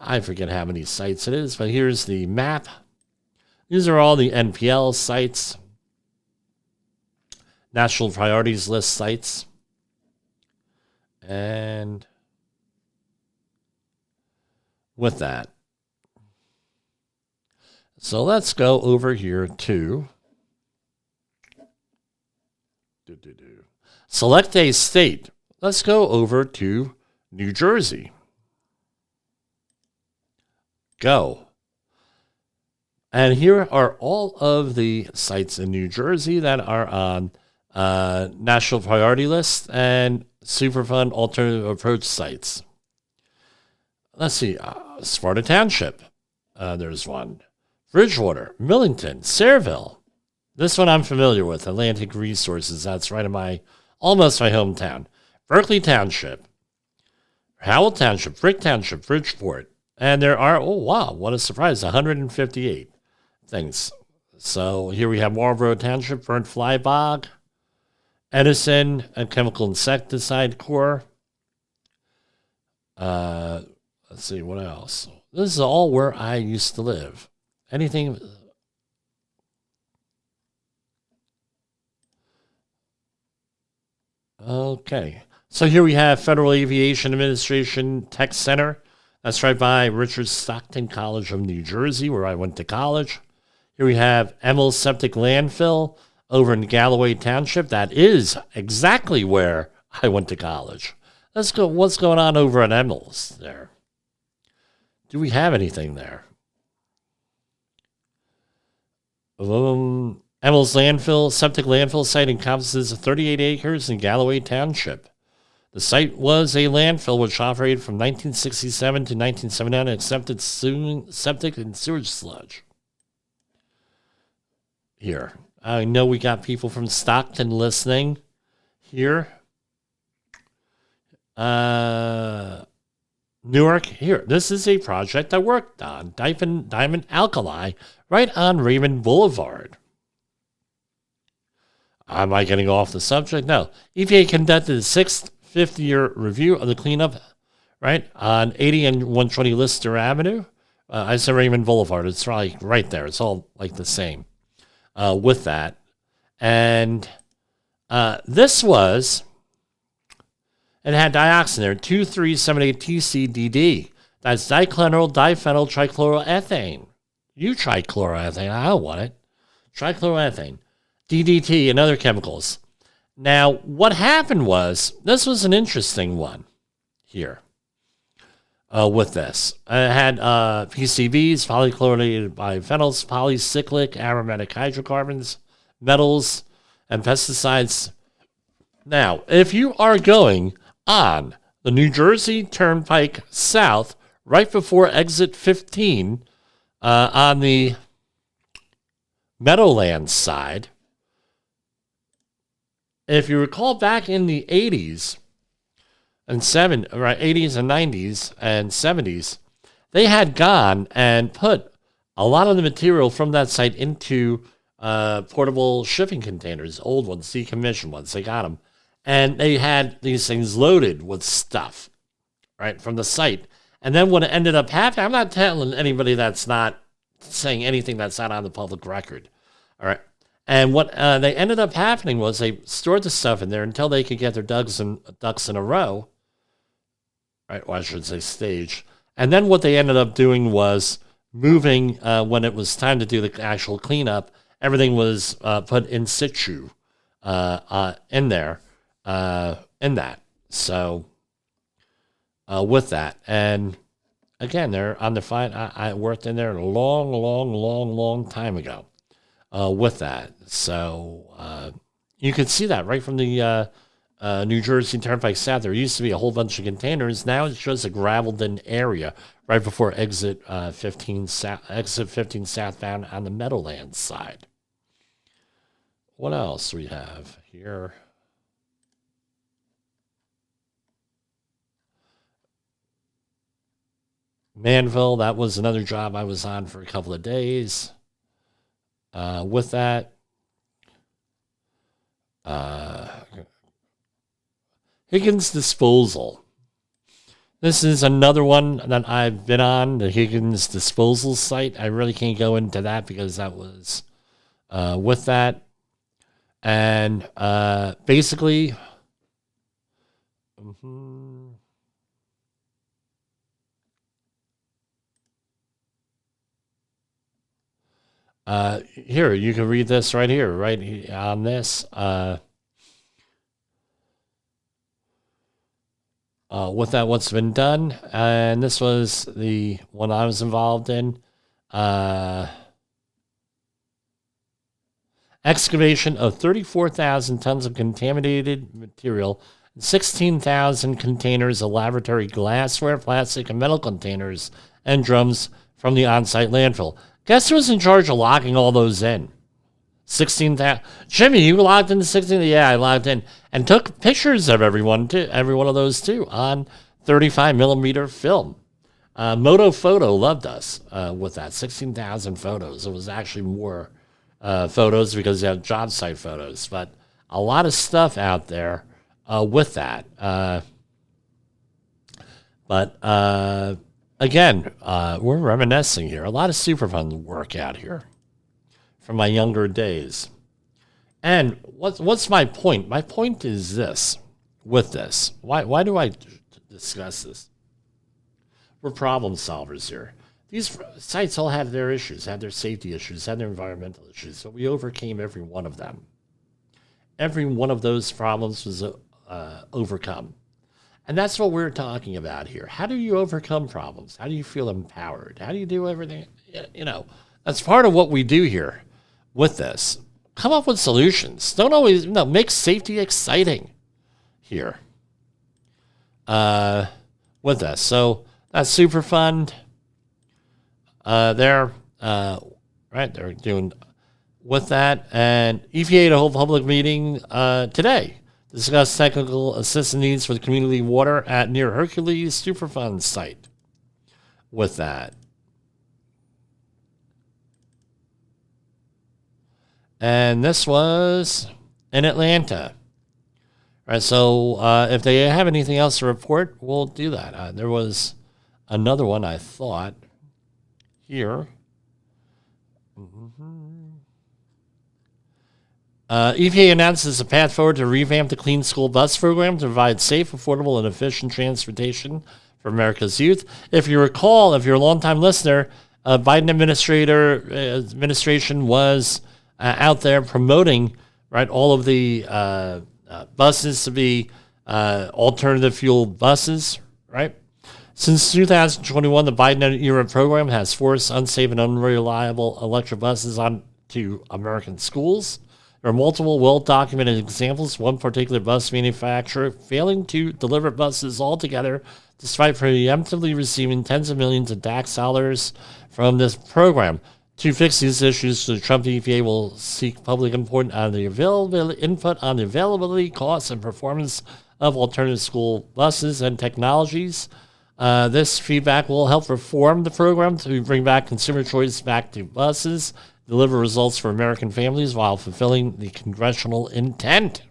I forget how many sites it is, but here's the map. These are all the NPL sites, national priorities list sites, and with that, so let's go over here to select a state. Let's go over to New Jersey. Go. And here are all of the sites in New Jersey that are on national priority list and Superfund alternative approach sites. Let's see. Sparta Township. There's one. Bridgewater, Millington, Sayreville. This one I'm familiar with, Atlantic Resources. That's right in almost my hometown. Berkeley Township, Howell Township, Frick Township, Bridgeport. And there are, oh wow, what a surprise, 158 things. So here we have Marlborough Township, Burnt Fly Bog, Edison, a chemical insecticide core. Let's see, what else? This is all where I used to live. Anything? Okay. So here we have Federal Aviation Administration Tech Center. That's right by Richard Stockton College of New Jersey, where I went to college. Here we have Emil Septic Landfill over in Galloway Township. That is exactly where I went to college. Let's go. What's going on over at Emil's there? Do we have anything there? Emil's septic landfill site encompasses 38 acres in Galloway Township. The site was a landfill which operated from 1967 to 1979 and accepted septic and sewage sludge. Here. I know we got people from Stockton listening here. Newark, here. This is a project I worked on. Diamond Alkali, right on Raymond Boulevard. Am I getting off the subject? No. EPA conducted the 6th 50-year review of the cleanup, right, on 80 and 120 Lister Avenue. I said Raymond Boulevard. It's probably right there. It's all like the same with that. And this was, it had dioxin there, 2378 TCDD. That's dichloroethyl diphenyl trichloroethane. You trichloroethane, I don't want it. Trichloroethane, DDT, and other chemicals. Now, what happened was, this was an interesting one here with this. It had PCBs, polychlorinated biphenyls, polycyclic aromatic hydrocarbons, metals, and pesticides. Now, if you are going on the New Jersey Turnpike South, right before exit 15 on the Meadowlands side, if you recall back in the 80s, and 80s and 90s and 70s, they had gone and put a lot of the material from that site into portable shipping containers, old ones, decommissioned ones. They got them. And they had these things loaded with stuff, right, from the site. And then what ended up happening, I'm not telling anybody that's not saying anything that's not on the public record, all right? And what they ended up happening was they stored the stuff in there until they could get their ducks in a row, right? Or I should say stage. And then what they ended up doing was moving, when it was time to do the actual cleanup, everything was put in situ in there, in that. So with that. And again, they're on the fine. I worked in there a long time ago with that. So you could see that right from the New Jersey Turnpike South. There used to be a whole bunch of containers. Now it's just a graveled-in area right before exit 15 southbound on the Meadowlands side. What else we have here? Manville, that was another job I was on for a couple of days. With that, Higgins Disposal. This is another one that I've been on, the Higgins Disposal site. I really can't go into that because that was with that. And basically, here, you can read this right here, right on this. With that, what's been done. And this was the one I was involved in. Excavation of 34,000 tons of contaminated material, 16,000 containers of laboratory glassware, plastic, and metal containers and drums from the on-site landfill. Guess who was in charge of locking all those in? 16,000. Jimmy, you logged into 16? Yeah, I logged in and took pictures of every one of those too on 35 millimeter film. Moto Photo loved us with that 16,000 photos. It was actually more photos because you have job site photos, but a lot of stuff out there with that. But again, we're reminiscing here. A lot of Superfund work out here from my younger days. And what's my point? My point is this, with this. Why do I discuss this? We're problem solvers here. These sites all had their issues, had their safety issues, had their environmental issues, so we overcame every one of them. Every one of those problems was overcome. And that's what we're talking about here. How do you overcome problems? How do you feel empowered? How do you do everything? You know, that's part of what we do here with this. Come up with solutions. Don't always, make safety exciting here with this. So that's Superfund. They're doing with that. And EPA to hold public meeting today to discuss technical assistance needs for the community water at near Hercules Superfund site with that. And this was in Atlanta. All right, so if they have anything else to report, we'll do that. There was another one, I thought, here. EPA announces a path forward to revamp the Clean School Bus Program to provide safe, affordable, and efficient transportation for America's youth. If you recall, if you're a longtime listener, Biden administration was out there promoting, right, all of the buses to be alternative fuel buses, right? Since 2021, the Biden-era program has forced unsafe and unreliable electric buses onto American schools. There are multiple well-documented examples, one particular bus manufacturer failing to deliver buses altogether, despite preemptively receiving tens of millions of tax dollars from this program. To fix these issues, the Trump EPA will seek public input on the availability, costs, and performance of alternative school buses and technologies. This feedback will help reform the program to bring back consumer choice back to buses, deliver results for American families while fulfilling the congressional intent.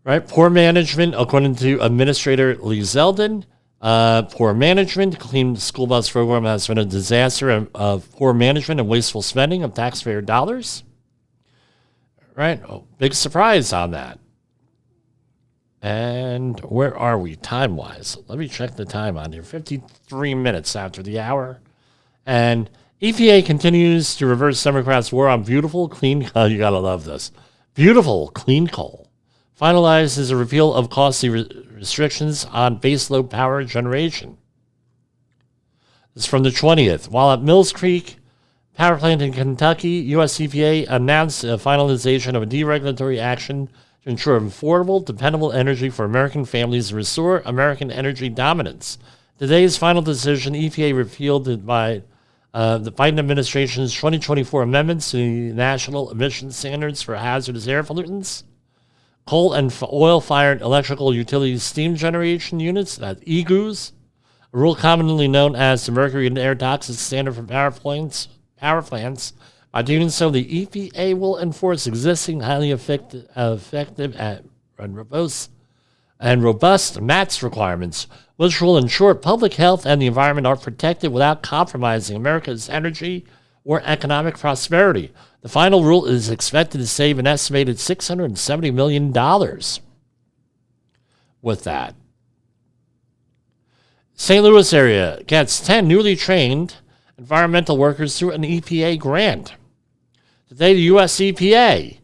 Right, poor management, according to Administrator Lee Zeldin. Poor management, clean school bus program has been a disaster of poor management and wasteful spending of taxpayer dollars. Right, big surprise on that. And where are we time-wise? Let me check the time on here. 53 minutes after the hour. And EPA continues to reverse Democrats' war on beautiful, clean coal. You gotta love this. Beautiful, clean coal. Finalizes a repeal of costly restrictions on baseload power generation. This is from the 20th. While at Mills Creek Power Plant in Kentucky, U.S. EPA announced a finalization of a deregulatory action to ensure affordable, dependable energy for American families and restore American energy dominance. Today's final decision, EPA repealed by the Biden administration's 2024 amendments to the National Emission Standards for Hazardous Air Pollutants. Coal and oil-fired electrical utility steam generation units, that's EGUs, a rule commonly known as the Mercury and Air Toxic Standard for power plants. By doing so, the EPA will enforce existing highly effective and robust MATS requirements, which will ensure public health and the environment are protected without compromising America's energy or economic prosperity. The final rule is expected to save an estimated $670 million with that. St. Louis area gets 10 newly trained environmental workers through an EPA grant. Today, the U.S. EPA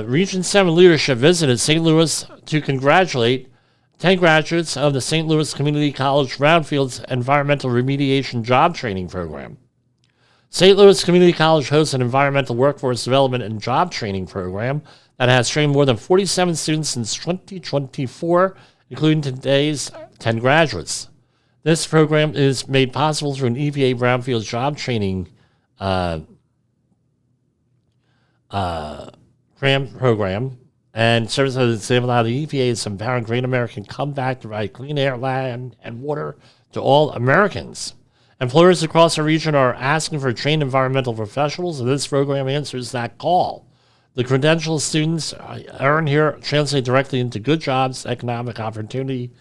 Region 7 leadership visited St. Louis to congratulate 10 graduates of the St. Louis Community College Brownfields Environmental Remediation Job Training Program. St. Louis Community College hosts an environmental workforce development and job training program that has trained more than 47 students since 2024, including today's 10 graduates. This program is made possible through an EPA Brownfield job training program and serves as an example of how the EPA is empowering great American comeback to provide clean air, land, and water to all Americans. Employers across the region are asking for trained environmental professionals, and this program answers that call. The credentials students earn here translate directly into good jobs, economic opportunity,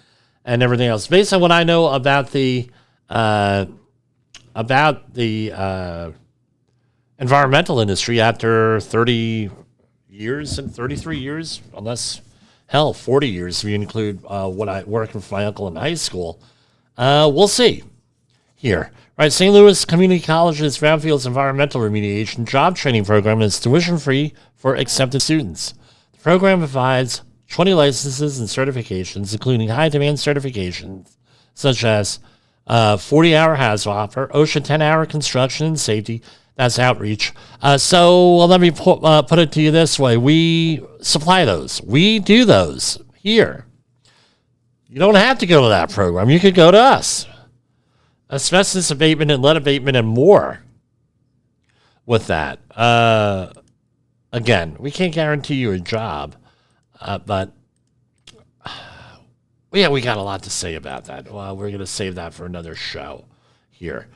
and everything else. Based on what I know about the environmental industry, after 30 years and 33 years, unless 40 years if you include what I worked with my uncle in high school, we'll see. Here, right? St. Louis Community College's Brownfields Environmental Remediation Job Training Program is tuition-free for accepted students. The program provides 20 licenses and certifications, including high-demand certifications such as 40-hour HAZWOP, OSHA 10-hour construction and safety. That's outreach. So let me put it to you this way. We supply those. We do those here. You don't have to go to that program. You could go to us. Asbestos abatement and lead abatement and more with that. Again, we can't guarantee you a job, but yeah, we got a lot to say about that. Well, we're going to save that for another show here.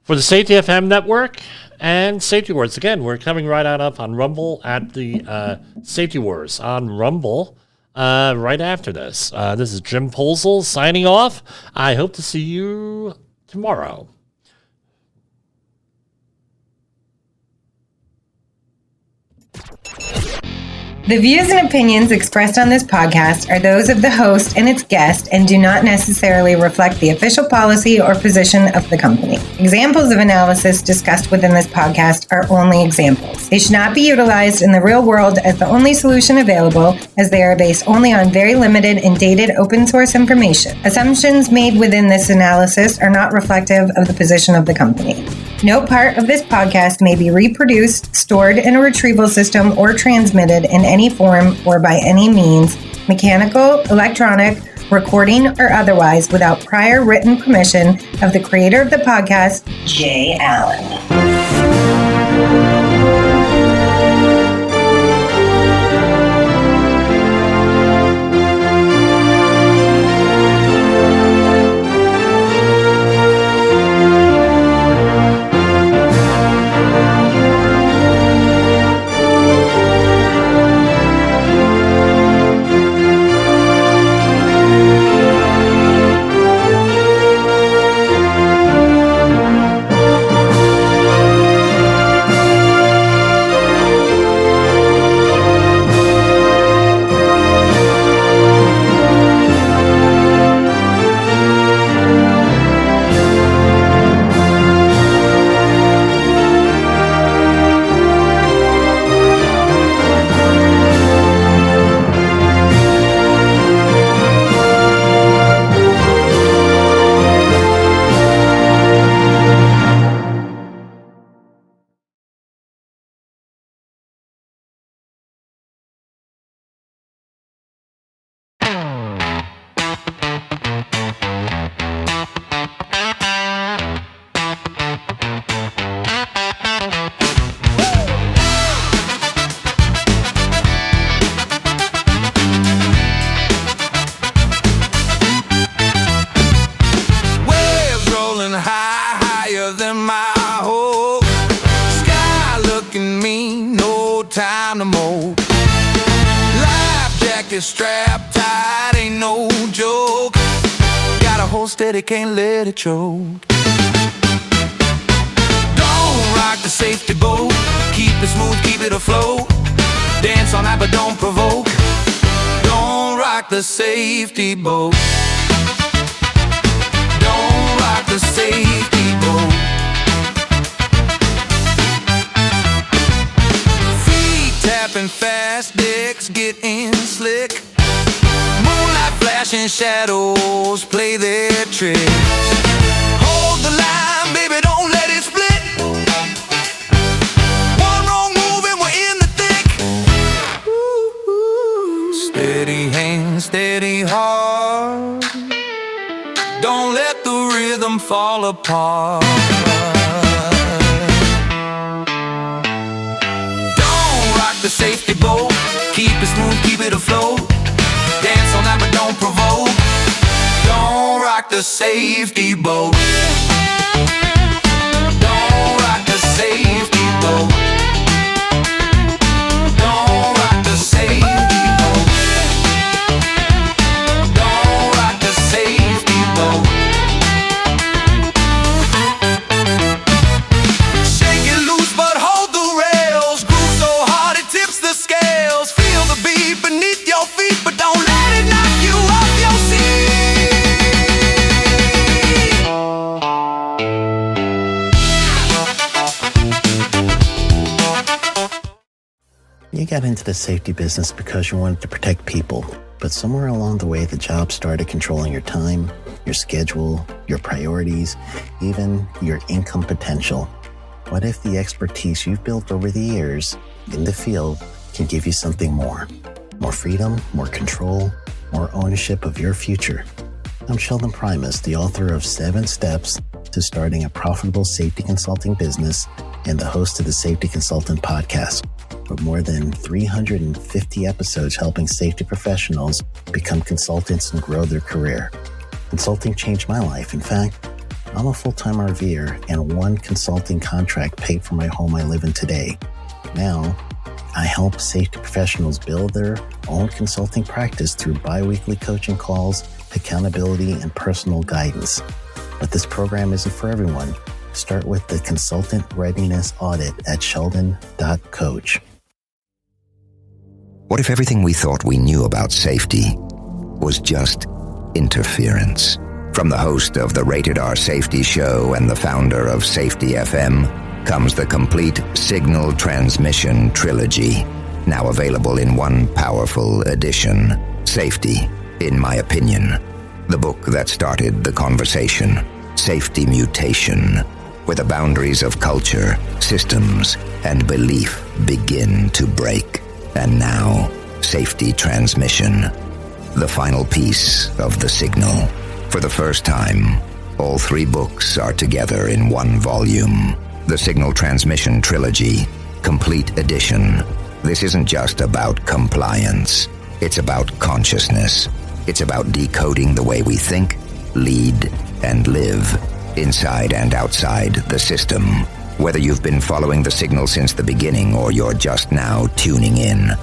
For the Safety FM network and Safety Wars, again, we're coming right on up on Rumble at the Safety Wars on Rumble. Right after this. This is Jim Polzel signing off. I hope to see you tomorrow. The views and opinions expressed on this podcast are those of the host and its guest and do not necessarily reflect the official policy or position of the company. Examples of analysis discussed within this podcast are only examples. They should not be utilized in the real world as the only solution available, as they are based only on very limited and dated open source information. Assumptions made within this analysis are not reflective of the position of the company. No part of this podcast may be reproduced, stored in a retrieval system, or transmitted in any form or by any means, mechanical, electronic, recording, or otherwise, without prior written permission of the creator of the podcast, Jay Allen. your strap tight, ain't no joke. Gotta hold steady, can't let it choke. Don't rock the safety boat. Keep it smooth, keep it afloat. Dance on that, but don't provoke. Don't rock the safety boat. Don't rock the safety boat. Feet tapping fast, decks getting slick. Moonlight flashing, shadows play their tricks. Hold the line, baby, don't let it split. One wrong move and we're in the thick. Steady hand, steady heart. Don't let the rhythm fall apart. Don't rock the safety boat. Keep it smooth, keep it afloat. Dance on that, but don't provoke. Don't rock the safety boat. Don't rock the safety boat. Don't rock the safety boat. Don't rock the safety boat. Shake it loose, but hold the rails. Groove so hard it tips the scales. Feel the beat beneath your feet, but don't let it knock you off your seat. You got into the safety business because you wanted to protect people, but somewhere along the way the job started controlling your time, your schedule, your priorities, even your income potential. What if the expertise you've built over the years in the field can give you something more? More freedom, more control, more ownership of your future. I'm Sheldon Primus, the author of 7 Steps to Starting a Profitable Safety Consulting Business and the host of the Safety Consultant Podcast, with more than 350 episodes helping safety professionals become consultants and grow their career. Consulting changed my life. In fact, I'm a full-time RVer, and one consulting contract paid for my home I live in today. Now, I help safety professionals build their own consulting practice through bi-weekly coaching calls, accountability, and personal guidance. But this program isn't for everyone. Start with the Consultant Readiness Audit at sheldon.coach. What if everything we thought we knew about safety was just interference? From the host of the Rated R Safety Show and the founder of Safety FM comes the complete signal transmission trilogy, now available in one powerful edition. Safety, in my opinion, the book that started the conversation. Safety Mutation, where the boundaries of culture, systems, and belief begin to break. And now, Safety Transmission, the final piece of the signal. For the first time, all 3 books are together in one volume. The Signal Transmission Trilogy, Complete Edition. This isn't just about compliance. It's about consciousness. It's about decoding the way we think, lead, and live, inside and outside the system. Whether you've been following the signal since the beginning or you're just now tuning in,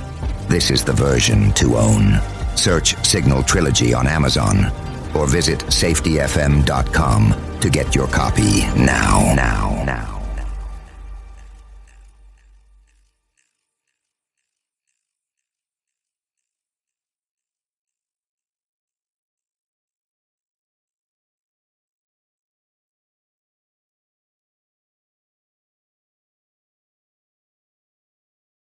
this is the version to own. Search Signal Trilogy on Amazon or visit safetyfm.com to get your copy now.